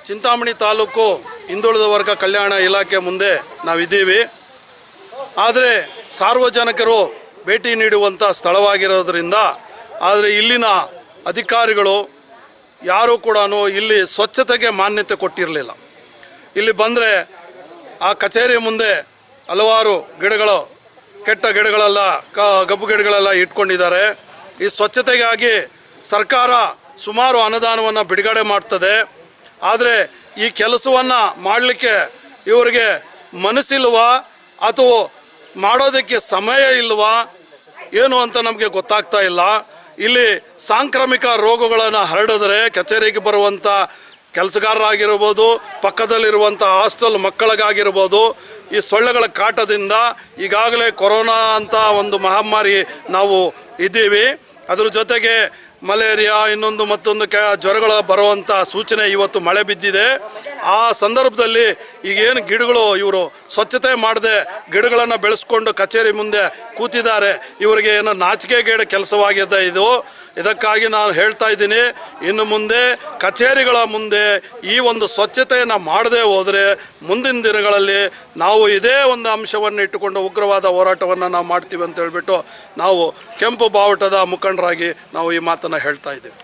ಚಿಂತಾಮಣಿ ತಾಲೂಕು ಹಿಂದುಳಿದ ವರ್ಗ ಕಲ್ಯಾಣ ಇಲಾಖೆ ಮುಂದೆ ನಾವಿದ್ದೀವಿ. ಆದರೆ ಸಾರ್ವಜನಿಕರು ಭೇಟಿ ನೀಡುವಂಥ ಸ್ಥಳವಾಗಿರೋದ್ರಿಂದ ಆದರೆ ಇಲ್ಲಿನ ಅಧಿಕಾರಿಗಳು ಯಾರೂ ಕೂಡ ಇಲ್ಲಿ ಸ್ವಚ್ಛತೆಗೆ ಮಾನ್ಯತೆ ಕೊಟ್ಟಿರಲಿಲ್ಲ. ಇಲ್ಲಿ ಬಂದರೆ ಆ ಕಚೇರಿ ಮುಂದೆ ಹಲವಾರು ಗಿಡಗಳು, ಕೆಟ್ಟ ಗಿಡಗಳೆಲ್ಲ, ಗಬ್ಬು ಗಿಡಗಳೆಲ್ಲ ಇಟ್ಕೊಂಡಿದ್ದಾರೆ. ಈ ಸ್ವಚ್ಛತೆಗಾಗಿ ಸರ್ಕಾರ ಸುಮಾರು ಅನುದಾನವನ್ನು ಬಿಡುಗಡೆ ಮಾಡ್ತದೆ. ಆದರೆ ಈ ಕೆಲಸವನ್ನು ಮಾಡಲಿಕ್ಕೆ ಇವರಿಗೆ ಮನಸ್ಸಿಲ್ವಾ ಅಥವಾ ಮಾಡೋದಕ್ಕೆ ಸಮಯ ಇಲ್ವಾ ಏನು ಅಂತ ನಮಗೆ ಗೊತ್ತಾಗ್ತಾ ಇಲ್ಲ. ಇಲ್ಲಿ ಸಾಂಕ್ರಾಮಿಕ ರೋಗಗಳನ್ನು ಹರಡಿದ್ರೆ ಕಚೇರಿಗೆ ಬರುವಂಥ ಕೆಲಸಗಾರರಾಗಿರ್ಬೋದು, ಪಕ್ಕದಲ್ಲಿರುವಂಥ ಹಾಸ್ಟೆಲ್ ಮಕ್ಕಳಿಗಾಗಿರ್ಬೋದು, ಈ ಸೊಳ್ಳೆಗಳ ಕಾಟದಿಂದ ಈಗಾಗಲೇ ಕೊರೋನಾ ಅಂತ ಒಂದು ಮಹಾಮಾರಿ ನಾವು ಇದ್ದೀವಿ. ಅದ್ರ ಜೊತೆಗೆ ಮಲೇರಿಯಾ ಇನ್ನೊಂದು ಮತ್ತೊಂದು ಜ್ವರಗಳು ಬರುವಂಥ ಸೂಚನೆ ಇವತ್ತು ಮಳೆ ಬಿದ್ದಿದೆ. ಆ ಸಂದರ್ಭದಲ್ಲಿ ಈಗೇನು ಗಿಡಗಳು ಇವರು ಸ್ವಚ್ಛತೆ ಮಾಡದೆ ಗಿಡಗಳನ್ನು ಬೆಳೆಸ್ಕೊಂಡು ಕಚೇರಿ ಮುಂದೆ ಕೂತಿದ್ದಾರೆ. ಇವರಿಗೆ ಏನೋ ನಾಚಿಕೆಗೇಡ ಕೆಲಸವಾಗಿದೆ ಇದು. ಇದಕ್ಕಾಗಿ ನಾನು ಹೇಳ್ತಾ ಇದ್ದೀನಿ, ಇನ್ನು ಮುಂದೆ ಕಚೇರಿಗಳ ಮುಂದೆ ಈ ಒಂದು ಸ್ವಚ್ಛತೆಯನ್ನು ಮಾಡದೆ ಹೋದರೆ ಮುಂದಿನ ದಿನಗಳಲ್ಲಿ ನಾವು ಇದೇ ಒಂದು ಅಂಶವನ್ನು ಇಟ್ಟುಕೊಂಡು ಉಗ್ರವಾದ ಹೋರಾಟವನ್ನು ನಾವು ಮಾಡ್ತೀವಿ ಅಂತ ಹೇಳ್ಬಿಟ್ಟು ನಾವು ಕೆಂಪು ಬಾವುಟದ ಮುಖಂಡರಾಗಿ ನಾವು ಈ ಮಾತನ್ನು ಹೇಳ್ತಾ ಇದ್ದೀವಿ.